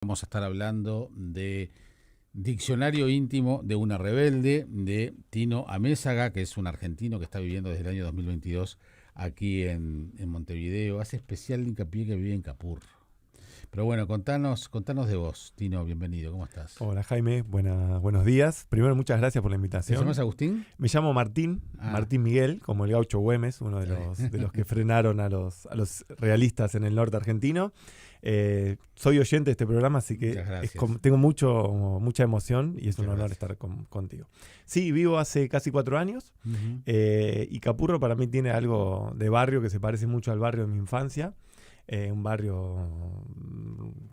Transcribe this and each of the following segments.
Vamos a estar hablando de Diccionario íntimo de una rebelde, de Tino Amézaga, que es un argentino que está viviendo desde el año 2022 aquí en Montevideo. Hace especial hincapié que vive en Capurro. Pero bueno, contanos de vos, Tino, bienvenido, ¿cómo estás? Hola Jaime, buenos días. Primero, muchas gracias por la ¿Te invitación. llamas Agustín? Me llamo Martín, Martín Miguel, como el gaucho Güemes, uno de los que frenaron a los realistas en el norte argentino. Soy oyente de este programa, así que tengo mucha emoción y es un honor estar contigo. Sí, vivo hace casi 4 años y Capurro para mí tiene algo de barrio que se parece mucho al barrio de mi infancia. Un barrio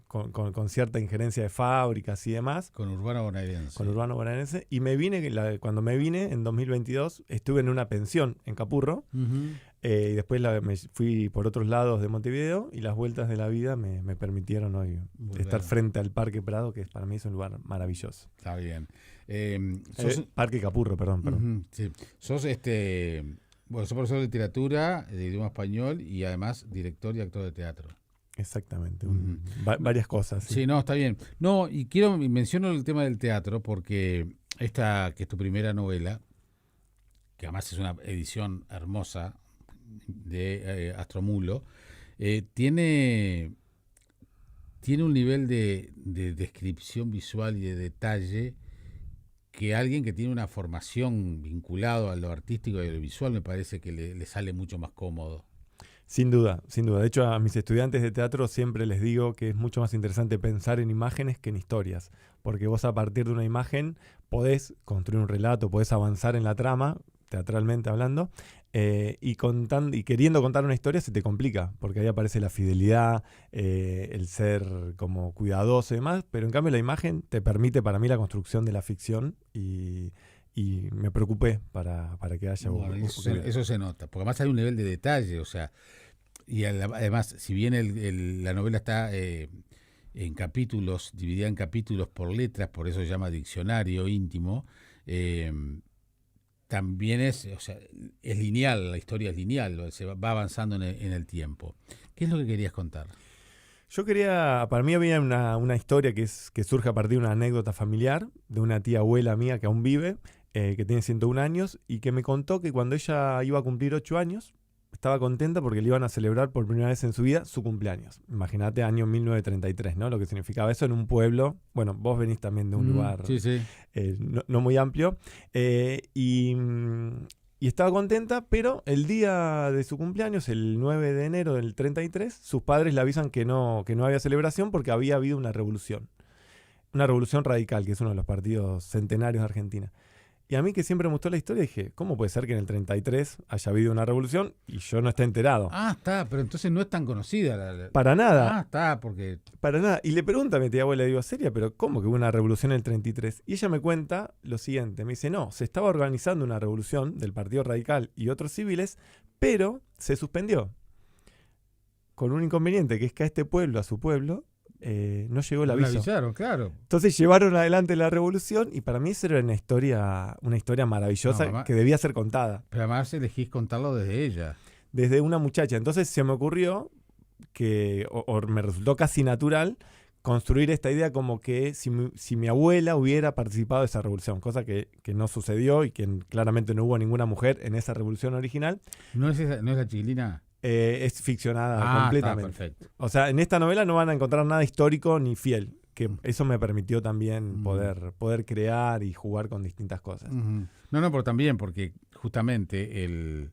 con cierta injerencia de fábricas y demás. Con urbano bonaerense. Y cuando me vine en 2022, estuve en una pensión en Capurro. Y después me fui por otros lados de Montevideo y las vueltas de la vida me permitieron hoy estar frente al Parque Prado, que para mí es un lugar maravilloso. Está bien. Parque Capurro, perdón. Sí. Sos profesor de literatura, de idioma español y además director y actor de teatro. Exactamente, varias cosas. Sí, no, está bien. No, y menciono el tema del teatro porque esta, que es tu primera novela, que además es una edición hermosa de Astromulo, tiene un nivel de descripción visual y de detalle que alguien que tiene una formación vinculado a lo artístico y a lo visual me parece que le sale mucho más cómodo. Sin duda, sin duda. De hecho, a mis estudiantes de teatro siempre les digo que es mucho más interesante pensar en imágenes que en historias, porque vos a partir de una imagen podés construir un relato, podés avanzar en la trama, teatralmente hablando, y queriendo contar una historia se te complica, porque ahí aparece la fidelidad, el ser como cuidadoso y demás, pero en cambio la imagen te permite para mí la construcción de la ficción y me preocupé para que haya... Eso se nota, porque además hay un nivel de detalle, o sea, y además, si bien la novela está en capítulos, dividida en capítulos por letras, por eso se llama diccionario íntimo, también es lineal, la historia es lineal, se va avanzando en el tiempo. ¿Qué es lo que querías contar? Para mí había una historia que surge a partir de una anécdota familiar de una tía abuela mía que aún vive, que tiene 101 años, y que me contó que cuando ella iba a cumplir 8 años, estaba contenta porque le iban a celebrar por primera vez en su vida su cumpleaños. Imagínate, año 1933, ¿no? Lo que significaba eso en un pueblo. Bueno, vos venís también de un lugar no muy amplio. Y estaba contenta, pero el día de su cumpleaños, el 9 de enero del 33, sus padres le avisan que no había celebración porque había habido una revolución. Una revolución radical, que es uno de los partidos centenarios de Argentina. Y a mí, que siempre me gustó la historia, dije, ¿cómo puede ser que en el 33 haya habido una revolución y yo no esté enterado? Pero entonces no es tan conocida. Para nada. Porque... Para nada. Y le pregunta a mi tía abuela, digo, ¿seria? ¿Pero cómo que hubo una revolución en el 33? Y ella me cuenta lo siguiente, me dice, no, se estaba organizando una revolución del Partido Radical y otros civiles, pero se suspendió. Con un inconveniente, que es que a este pueblo, a su pueblo, no llegó el aviso. No avisaron, claro. Entonces llevaron adelante la revolución y para mí eso era una historia maravillosa que debía ser contada. Pero además elegís contarlo desde ella. Desde una muchacha. Entonces se me ocurrió o me resultó casi natural construir esta idea como que si mi abuela hubiera participado de esa revolución, cosa que no sucedió y que claramente no hubo ninguna mujer en esa revolución original. ¿No es la chiquilina? Es ficcionada completamente. Perfecto. O sea, en esta novela no van a encontrar nada histórico ni fiel, que eso me permitió también poder crear y jugar con distintas cosas. No, pero también porque justamente en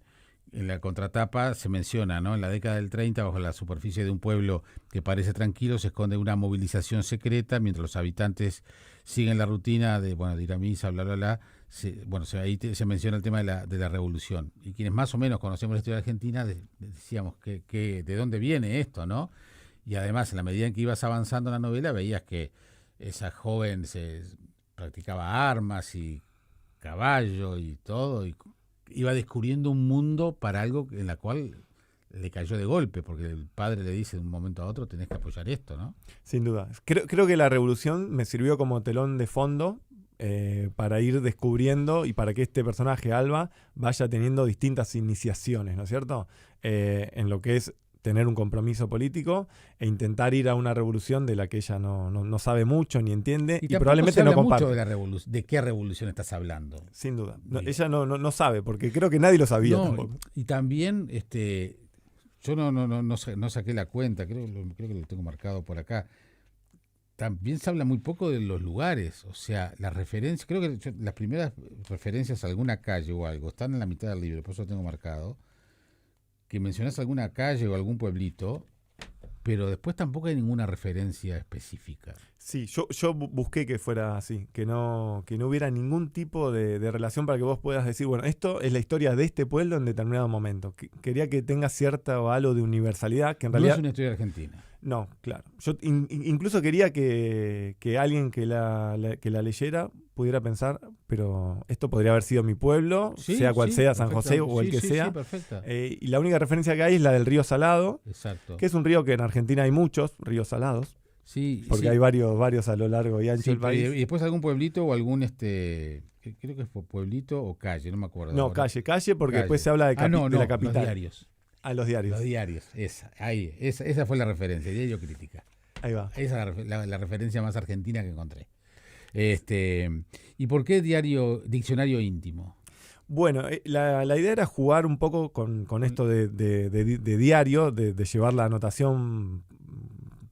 la contratapa se menciona, ¿no? En la década del 30, bajo la superficie de un pueblo que parece tranquilo, se esconde una movilización secreta mientras los habitantes siguen la rutina de ir a misa, bla, bla, bla. Ahí se menciona el tema de la revolución. Y quienes más o menos conocemos la historia de Argentina decíamos que de dónde viene esto, ¿no? Y además, en la medida en que ibas avanzando en la novela, veías que esa joven practicaba armas y caballo y todo, y iba descubriendo un mundo para algo en la cual le cayó de golpe, porque el padre le dice de un momento a otro, tenés que apoyar esto, ¿no? Sin duda. Creo que la revolución me sirvió como telón de fondo para ir descubriendo y para que este personaje, Alba, vaya teniendo distintas iniciaciones, ¿no es cierto? En lo que es tener un compromiso político e intentar ir a una revolución de la que ella no sabe mucho ni entiende y probablemente no comparte. Mucho de qué revolución estás hablando. Sin duda. Ella no sabe, porque creo que nadie lo sabía tampoco. Y también, yo no saqué la cuenta, creo que lo tengo marcado por acá. También se habla muy poco de los lugares, o sea, las referencias, creo que las primeras referencias a alguna calle o algo están en la mitad del libro, por eso lo tengo marcado, que mencionás alguna calle o algún pueblito, pero después tampoco hay ninguna referencia específica. Sí, yo busqué que fuera así, que no hubiera ningún tipo de relación para que vos puedas decir, bueno, esto es la historia de este pueblo en determinado momento. Quería que tenga cierta o algo de universalidad, que en realidad... No es una historia argentina. No, claro. Yo incluso quería que alguien que la leyera pudiera pensar, pero esto podría haber sido mi pueblo, sí, sea cual sea, San perfecta. José o el que sea. Sí, perfecta. Y la única referencia que hay es la del río Salado, exacto, que es un río que en Argentina hay muchos ríos salados. Sí, porque hay varios a lo largo y ancho del país. Y después algún pueblito o algún, creo que es pueblito o calle, no me acuerdo. No, ahora. calle, porque después se habla de la capital. Los diarios. Los diarios. Los diarios, esa fue la referencia, Diario Crítica. Ahí va. Esa es la referencia más argentina que encontré. ¿Y por qué diccionario íntimo? Bueno, la idea era jugar un poco con esto de diario, de llevar la anotación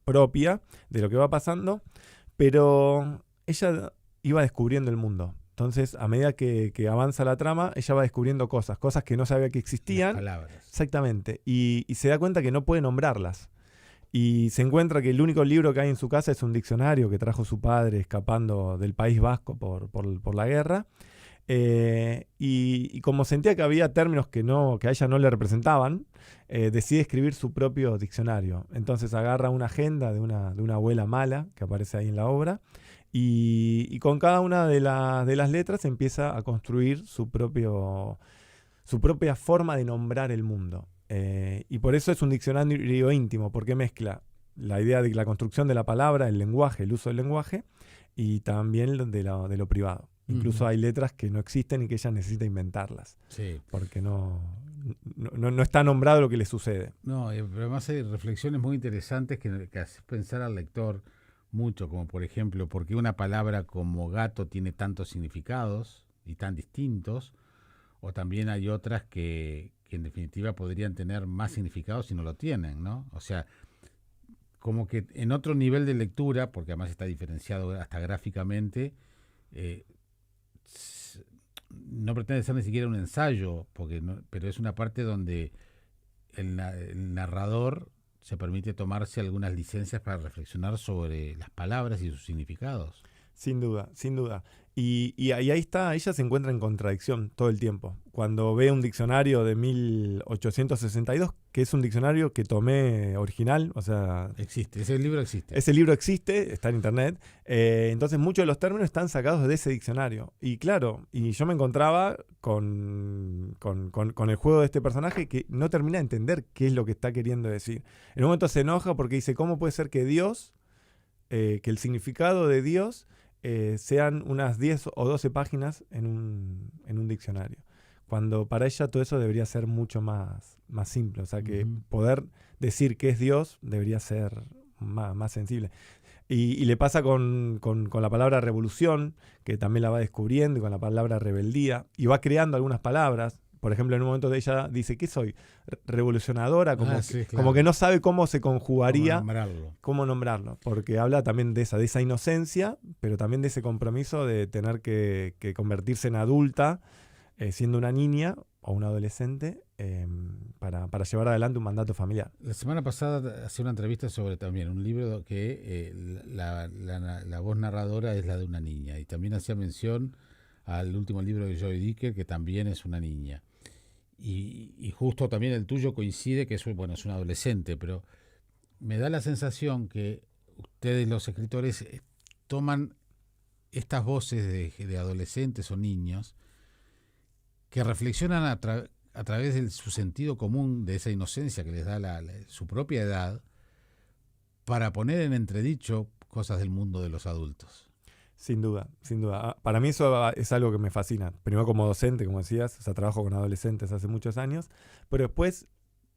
propia de lo que va pasando, pero ella iba descubriendo el mundo. Entonces, a medida que avanza la trama, ella va descubriendo cosas que no sabía que existían. Las palabras. Exactamente. Y se da cuenta que no puede nombrarlas. Y se encuentra que el único libro que hay en su casa es un diccionario que trajo su padre escapando del País Vasco por la guerra. Y como sentía que había términos que a ella no le representaban, decide escribir su propio diccionario. Entonces agarra una agenda de una abuela mala que aparece ahí en la obra y con cada una de las letras empieza a construir su propia forma de nombrar el mundo. Y por eso es un diccionario íntimo, porque mezcla la idea de la construcción de la palabra, el lenguaje, el uso del lenguaje, y también de lo privado. Incluso hay letras que no existen y que ella necesita inventarlas. Sí. Porque no está nombrado lo que le sucede. No, pero además hay reflexiones muy interesantes que hacen pensar al lector mucho, como por ejemplo, ¿por qué una palabra como gato tiene tantos significados y tan distintos? O también hay otras que en definitiva podrían tener más significados si no lo tienen, ¿no? O sea, como que en otro nivel de lectura, porque además está diferenciado hasta gráficamente, no pretende ser ni siquiera un ensayo, pero es una parte donde el narrador se permite tomarse algunas licencias para reflexionar sobre las palabras y sus significados. Sin duda, sin duda. Y ahí está, ella se encuentra en contradicción todo el tiempo. Cuando ve un diccionario de 1862, que es un diccionario que tomé original, o sea... Existe, ese libro existe. Ese libro existe, está en internet. Entonces muchos de los términos están sacados de ese diccionario. Y claro, y yo me encontraba con el juego de este personaje que no termina de entender qué es lo que está queriendo decir. En un momento se enoja porque dice, ¿cómo puede ser que Dios, que el significado de Dios... sean unas 10 o 12 páginas en un diccionario. Cuando para ella todo eso debería ser mucho más simple. O sea, que poder decir qué es Dios debería ser más sensible. Y le pasa con la palabra revolución, que también la va descubriendo, y con la palabra rebeldía, y va creando algunas palabras. Por ejemplo, en un momento de ella dice, ¿qué soy? Revolucionadora, como que no sabe cómo se conjugaría, cómo nombrarlo, porque habla también de esa inocencia, pero también de ese compromiso de tener que convertirse en adulta, siendo una niña o un adolescente, para llevar adelante un mandato familiar. La semana pasada hacía una entrevista sobre también un libro que la voz narradora es la de una niña, y también hacía mención al último libro de Joy Dicker, que también es una niña. Y justo también el tuyo coincide que es un adolescente, pero me da la sensación que ustedes, los escritores, toman estas voces de adolescentes o niños que reflexionan a través de su sentido común, de esa inocencia que les da su propia edad, para poner en entredicho cosas del mundo de los adultos. Sin duda, sin duda. Para mí eso es algo que me fascina. Primero como docente, como decías, o sea, trabajo con adolescentes hace muchos años, pero después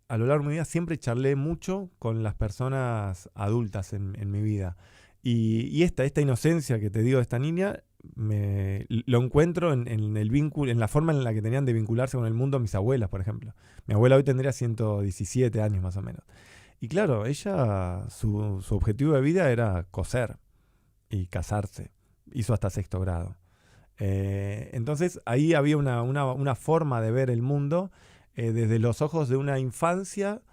a lo largo de mi vida siempre charlé mucho con las personas adultas en mi vida. Y esta inocencia que te digo de esta niña, lo encuentro en el vínculo, en la forma en la que tenían de vincularse con el mundo mis abuelas, por ejemplo. Mi abuela hoy tendría 117 años más o menos. Y claro, ella, su objetivo de vida era coser y casarse. Hizo hasta 6º grado. Entonces ahí había una forma de ver el mundo desde los ojos de una infancia,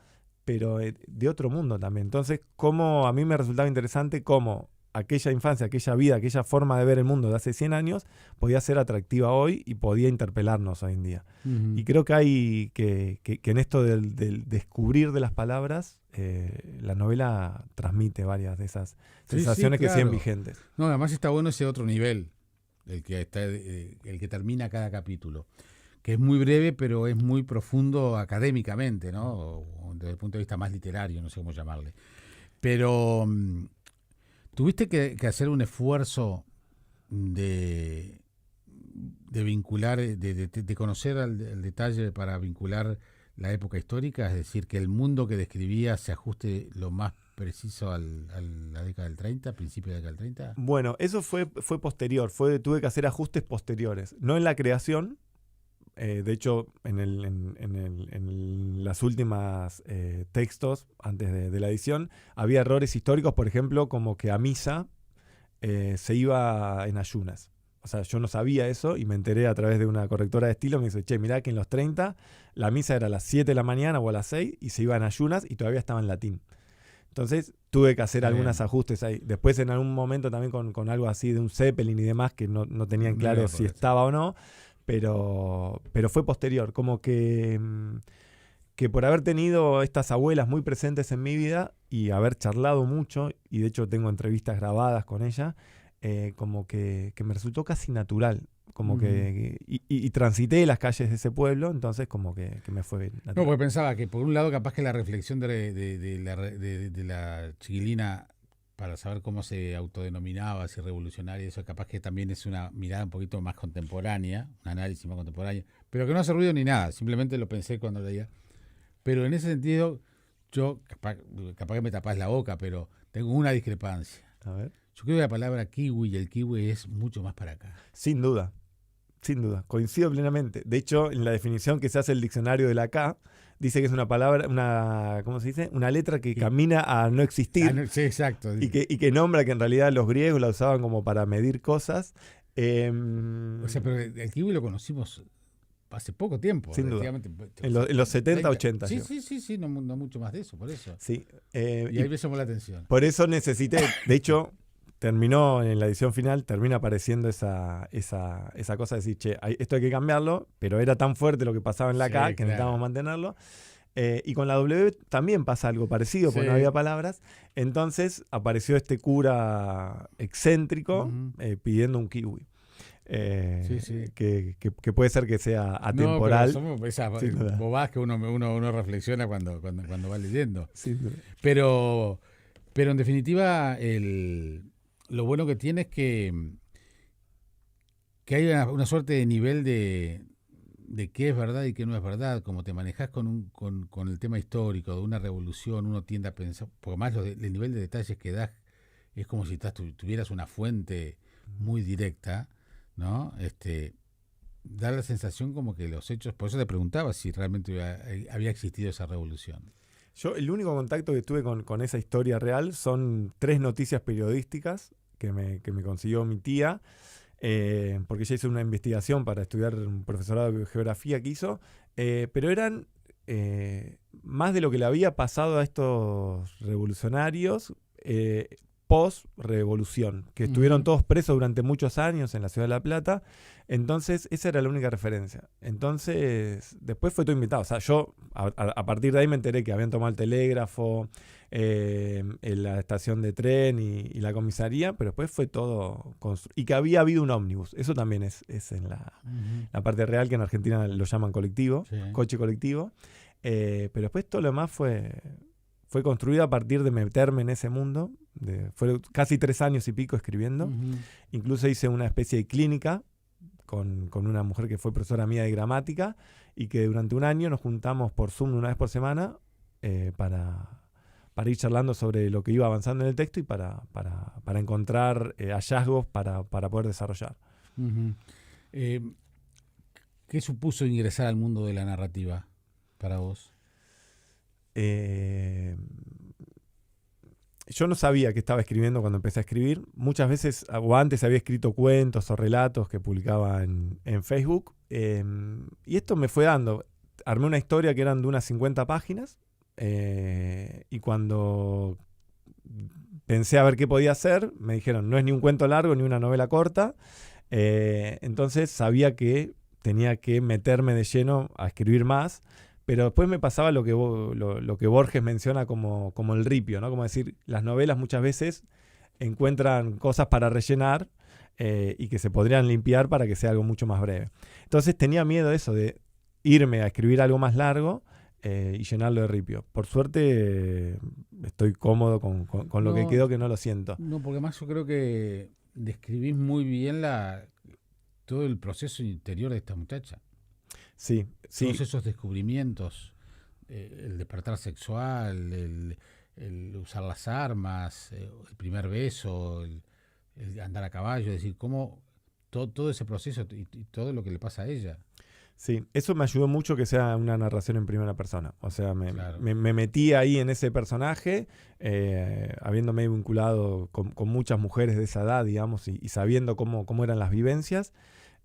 pero de otro mundo también. Entonces, como a mí me resultaba interesante cómo aquella infancia, aquella vida, aquella forma de ver el mundo de hace 100 años podía ser atractiva hoy y podía interpelarnos hoy en día. Uh-huh. Y creo que hay que en esto del descubrir de las palabras, la novela transmite varias de esas sensaciones que siguen vigentes. No, además está bueno ese otro nivel, el que termina cada capítulo, que es muy breve, pero es muy profundo académicamente, ¿no? O desde el punto de vista más literario, no sé cómo llamarle. Pero tuviste que hacer un esfuerzo de vincular, de conocer el detalle para vincular la época histórica, es decir, que el mundo que describía se ajuste lo más preciso a la década del 30, principio de la década del 30. Bueno, eso fue posterior, tuve que hacer ajustes posteriores, no en la creación. De hecho, en las últimas textos, antes de la edición, había errores históricos, por ejemplo, como que a misa se iba en ayunas. O sea, yo no sabía eso y me enteré a través de una correctora de estilo. Me dice, che, mirá que en los 30 la misa era a las 7 de la mañana o a las 6 y se iba en ayunas y todavía estaba en latín. Entonces tuve que hacer algunos ajustes ahí. Después en algún momento también con algo así de un Zeppelin y demás que no tenían claro si estaba o no. Pero fue posterior, como que por haber tenido estas abuelas muy presentes en mi vida y haber charlado mucho, y de hecho tengo entrevistas grabadas con ella, como que me resultó casi natural, como que y transité las calles de ese pueblo, entonces como que me fue natural. No, porque pensaba que por un lado capaz que la reflexión de la chiquilina para saber cómo se autodenominaba, si revolucionaria, eso capaz que también es una mirada un poquito más contemporánea, un análisis más contemporáneo, pero que no hace ruido ni nada, simplemente lo pensé cuando leía. Pero en ese sentido, yo, capaz que me tapás la boca, pero tengo una discrepancia. A ver. Yo creo que la palabra kiwi y el kiwi es mucho más para acá. Sin duda, coincido plenamente. De hecho, en la definición que se hace el diccionario de la K, dice que es una palabra, ¿cómo se dice? Una letra que camina a no existir. Sí, exacto. Y que nombra que en realidad los griegos la usaban como para medir cosas. O sea, pero el kiwi lo conocimos hace poco tiempo. Sin duda. En los 70, 80. Sí, no mucho más de eso, por eso. Sí. Y ahí me llamó la atención. Por eso necesité, de hecho, terminó en la edición final, termina apareciendo esa cosa de decir, che, esto hay que cambiarlo, pero era tan fuerte lo que pasaba en la K que necesitábamos mantenerlo. Y con la W también pasa algo parecido, porque no había palabras. Entonces apareció este cura excéntrico pidiendo un kiwi. Que puede ser que sea atemporal. No, pero somos esas bobadas que uno reflexiona cuando va leyendo. Sí, pero en definitiva, lo bueno que tiene es que hay una suerte de nivel de qué es verdad y qué no es verdad. Como te manejás con el tema histórico de una revolución, uno tiende a pensar, porque más el nivel de detalles que das es como si tuvieras una fuente muy directa, ¿no? Da la sensación como que los hechos, por eso te preguntaba si realmente había existido esa revolución. Yo el único contacto que tuve con esa historia real son 3 noticias periodísticas que me consiguió mi tía, porque ella hizo una investigación para estudiar un profesorado de geografía que hizo, pero eran más de lo que le había pasado a estos revolucionarios post-revolución, que estuvieron todos presos durante muchos años en la ciudad de La Plata. Entonces esa era la única referencia. Entonces después fue todo invitado. O sea, yo a partir de ahí me enteré que habían tomado el telégrafo, la estación de tren y la comisaría, pero después fue todo y que había habido un ómnibus. Eso también es en la parte real, que en Argentina lo llaman colectivo, coche colectivo. Pero después todo lo demás fue construido a partir de meterme en ese mundo. Fueron casi 3 años y pico escribiendo. Incluso hice una especie de clínica con una mujer que fue profesora mía de gramática y que durante un año nos juntamos por Zoom una vez por semana para ir charlando sobre lo que iba avanzando en el texto y para encontrar hallazgos para poder desarrollar. Uh-huh. ¿Qué supuso ingresar al mundo de la narrativa para vos? Yo no sabía que estaba escribiendo cuando empecé a escribir. Muchas veces, o antes había escrito cuentos o relatos que publicaba en Facebook. Y esto me fue dando. Armé una historia que eran de unas 50 páginas. Y cuando pensé a ver qué podía hacer, me dijeron, no es ni un cuento largo ni una novela corta. Entonces sabía que tenía que meterme de lleno a escribir más. Pero después me pasaba lo que Borges menciona como el ripio, ¿no? Como decir, las novelas muchas veces encuentran cosas para rellenar y que se podrían limpiar para que sea algo mucho más breve. Entonces tenía miedo de eso, de irme a escribir algo más largo y llenarlo de ripio. Por suerte estoy cómodo con lo que quedó, que no lo siento. No, porque además yo creo que describís muy bien todo el proceso interior de esta muchacha. Sí. Todos esos descubrimientos, el despertar sexual, el usar las armas, el primer beso, el andar a caballo, es decir, cómo todo ese proceso y todo lo que le pasa a ella. Sí, eso me ayudó mucho que sea una narración en primera persona. O sea, Claro. me metí ahí en ese personaje, habiéndome vinculado con muchas mujeres de esa edad, digamos, y sabiendo cómo eran las vivencias.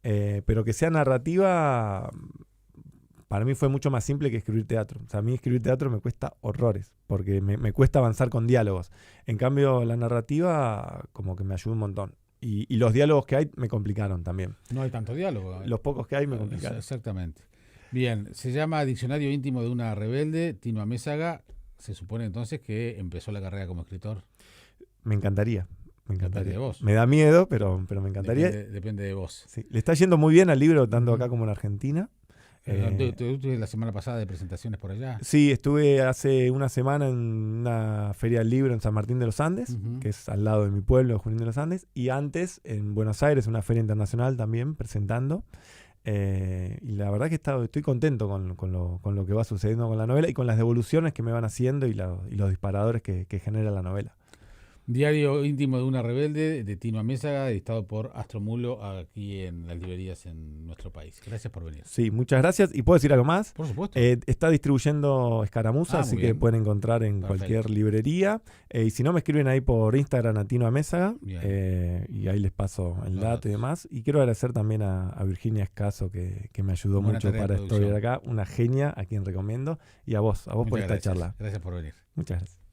Pero que sea narrativa, para mí fue mucho más simple que escribir teatro. O sea, a mí escribir teatro me cuesta horrores, porque me cuesta avanzar con diálogos. En cambio, la narrativa como que me ayudó un montón. Y los diálogos que hay me complicaron también. No hay tanto diálogo. Los pocos que hay me complicaron. Exactamente. Bien, se llama Diccionario íntimo de una rebelde, Tino Amézaga. Se supone entonces que empezó la carrera como escritor. Me encantaría. Depende de vos. Me da miedo, pero me encantaría. Depende de vos. Sí. Le está yendo muy bien al libro, tanto acá como en Argentina. ¿Estuve la semana pasada de presentaciones por allá? Sí, estuve hace una semana en una feria del libro en San Martín de los Andes, que es al lado de mi pueblo, Junín de los Andes, y antes en Buenos Aires, una feria internacional también, presentando. Y la verdad que estoy contento con lo que va sucediendo con la novela y con las devoluciones que me van haciendo y los disparadores que genera la novela. Diario íntimo de una rebelde, de Tino Amézaga, editado por Astromulo aquí en las librerías en nuestro país. Gracias por venir. Sí, muchas gracias. ¿Y puedo decir algo más? Por supuesto. Está distribuyendo Escaramuza, así que pueden encontrar en cualquier librería. Y si no, me escriben ahí por Instagram a Tino Amézaga, y ahí les paso el dato y demás. Y quiero agradecer también a Virginia Escaso, que me ayudó mucho para estudiar acá. Una genia, a quien recomiendo. Y a vos por esta charla. Gracias por venir. Muchas gracias.